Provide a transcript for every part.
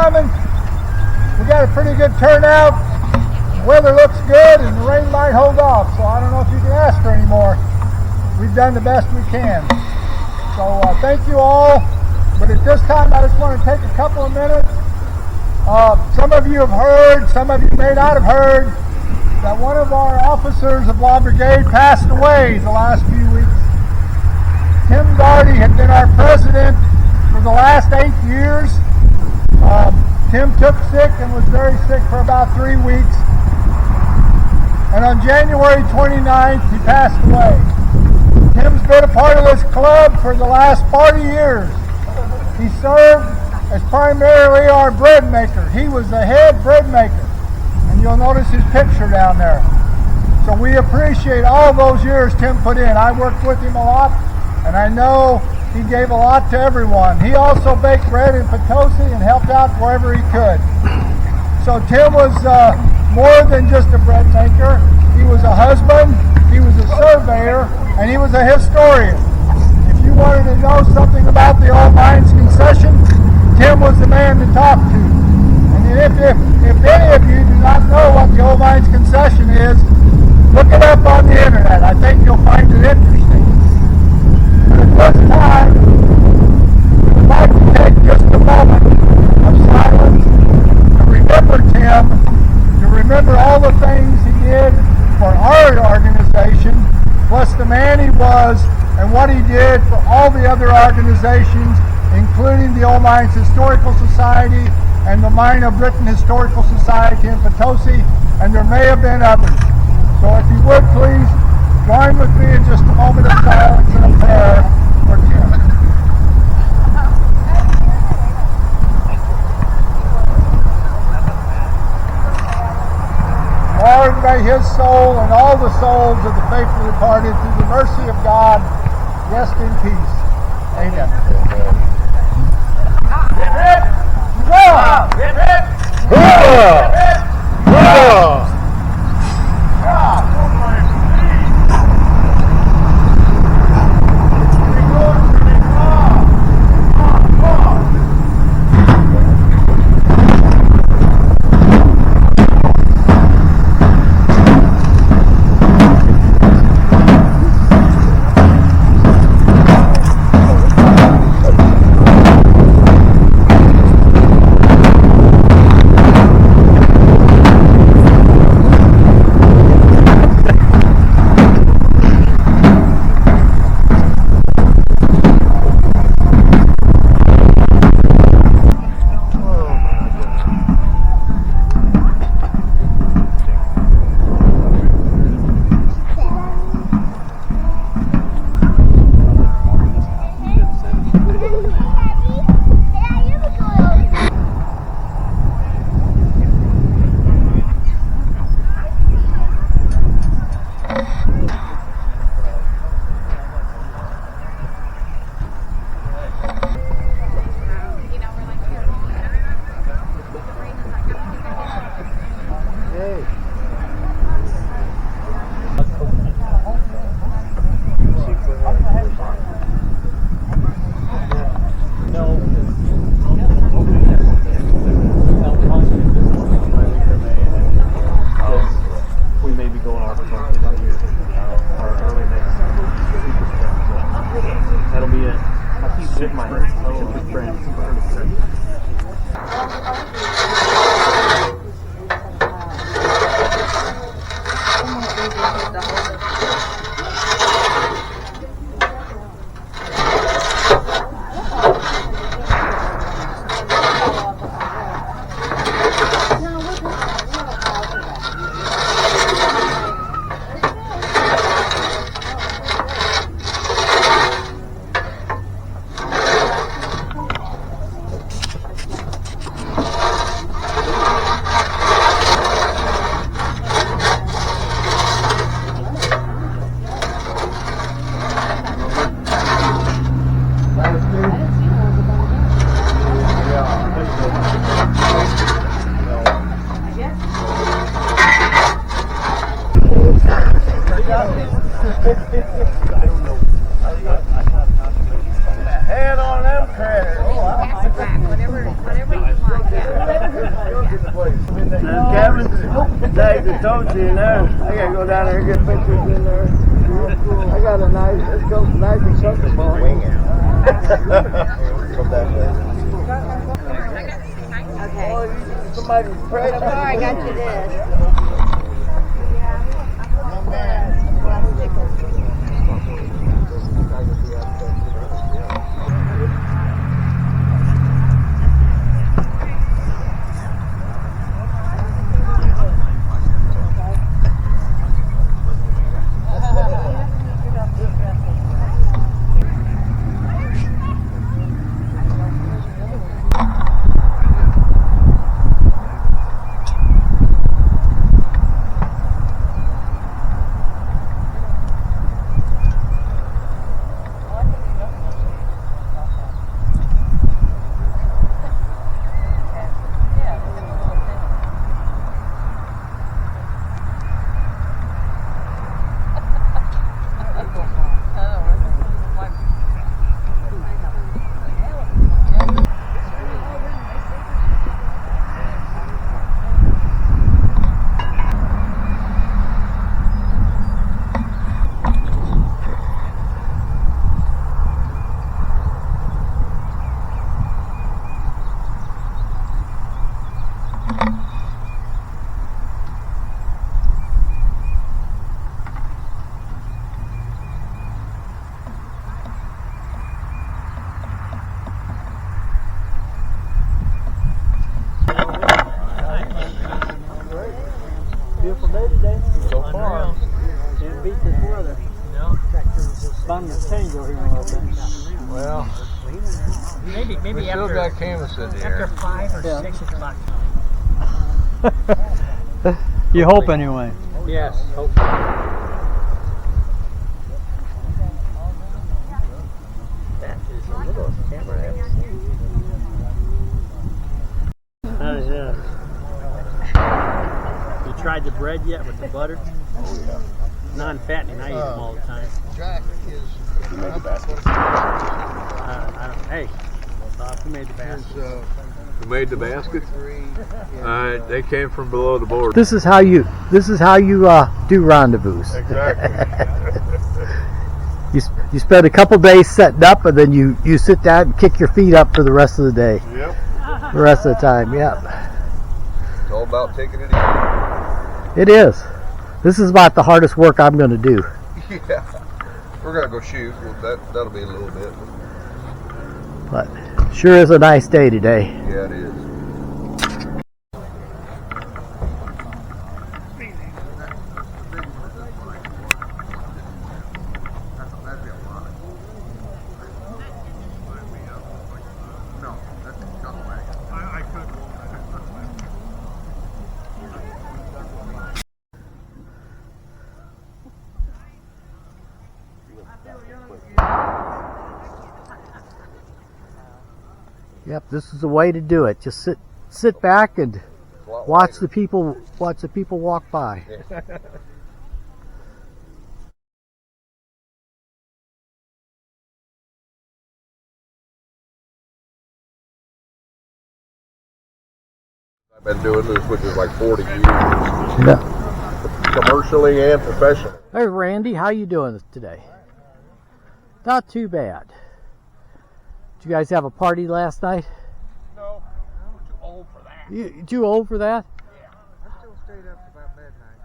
coming. We got a pretty good turnout. The weather looks good and the rain might hold off, so I don't know if you can ask for any more. We've done the best we can. So thank you all. But at this time, I just want to take a couple of minutes. Some of you have heard, some of you may not have heard, that one of our officers of Law Brigade passed away the last few weeks. Tim Daugherty had been our president for the last 8 years. Tim took sick and was very sick for about 3 weeks. And on January 29th, he passed away. Tim's been a part of this club for the last 40 years. He served as primarily our bread maker. He was the head bread maker. And you'll notice his picture down there. So we appreciate all those years Tim put in. I worked with him a lot, and I know he gave a lot to everyone. He also baked bread in Potosi and helped out wherever he could. So Tim was more than just a bread maker. He was a husband, he was a surveyor, and he was a historian. If you wanted to know something about the Old Mines Concession, Tim was the man to talk to. And if any of you do not know what the Old Mines Concession is, look it up on the internet. I think you'll find it interesting. But at this time, we would like to take just a moment of silence to remember Tim, to remember all the things he did for our organization, plus the man he was and what he did for all the other organizations, including the Old Mines Historical Society and the Mine of Britain Historical Society in Potosi, and there may have been others. So if you would please join with me in just a moment of silence and a prayer for Tim. Lord, may his soul and all the souls of the faithfully departed, through the mercy of God, rest in peace. Amen. Head on them credits. Whatever you want, yeah. Kevin, I told you, I gotta go down there and get pictures in there. I got a nice, it's got nice and comfortable. Wing it. Okay. Oh, somebody's pregnant. Before I got you this. Beautiful day today. So far. Can't beat this weather. No. Bound to change over here a little bit. Well, Maybe we still after, got canvas in after here. 5 or 6 o'clock. You hope anyway. Yes, hopefully. That is a little camera. Yeah. You tried the bread yet with the butter? Oh, yeah. Non-fattening, I eat them all the time. Jack is. You made the basket. Hey, who made the basket? Who made the basket? They came from below the board. This is how you do rendezvous. Exactly. You spend a couple days setting up, and then you sit down and kick your feet up for the rest of the day. Yep. The rest of the time, yeah. It's all about taking it easy. It is. This is about the hardest work I'm going to do. Yeah. We're gonna go shoot. Well, that'll be a little bit. But sure is a nice day today. Yeah, it is. Yep, this is the way to do it. Just sit back and watch the people walk by. Yeah. I've been doing this, which is like 40 years. Yeah. Commercially and professionally. Hey Randy, how you doing today? Not too bad. Did you guys have a party last night? No, I'm too old for that. You too old for that? Yeah. I still stayed up about midnight.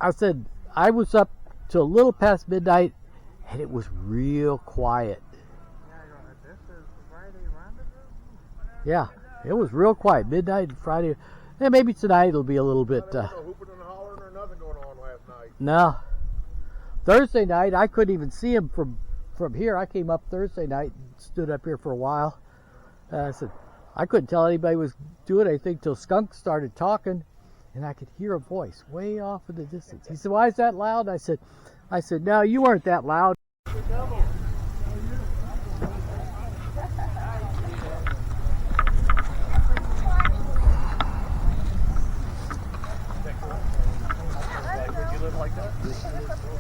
I said I was up till a little past midnight, and it was real quiet. This is Friday Rendezvous? Yeah, it was real quiet. Midnight Friday. Yeah, maybe tonight it'll be a little bit. No hooping and hollering or nothing going on last night. No. Thursday night, I couldn't even see him from here. I came up Thursday night and stood up here for a while. I said, I couldn't tell anybody was doing anything till Skunk started talking, and I could hear a voice way off in the distance. He said, why is that loud? I said, no, you weren't that loud.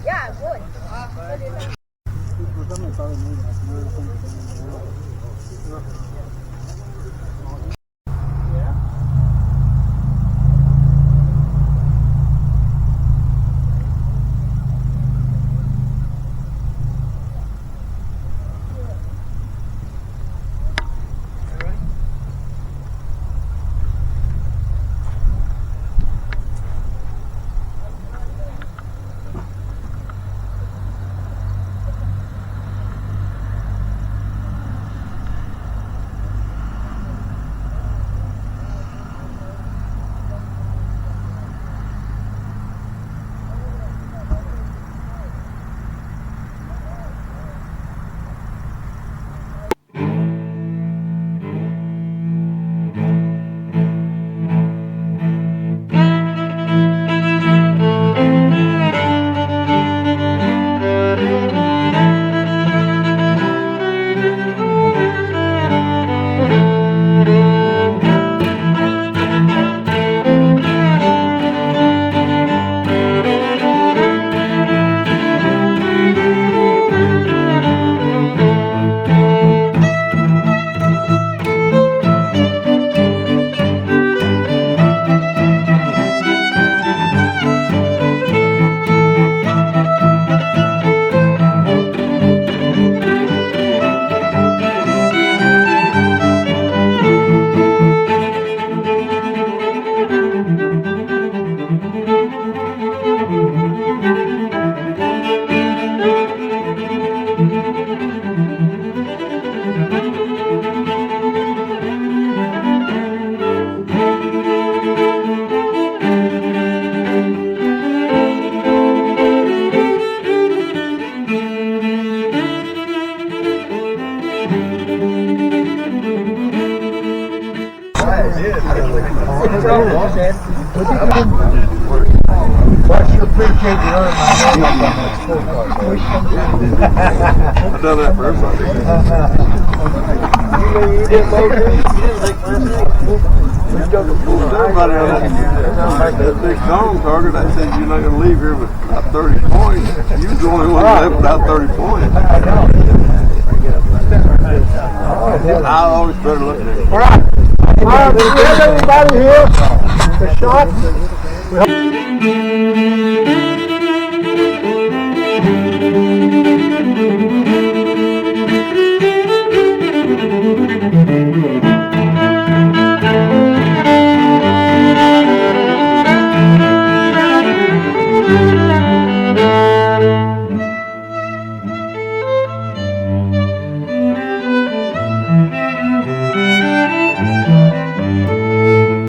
Yeah, I would. What's your preheated earn my name up on that scorecard? I've done that for everybody. You did everybody on that big dome target, I said you're not going to leave here with about 30 points. You was the only one left without 30 points. I always better look at it. All right. Do we have anybody here? The shot?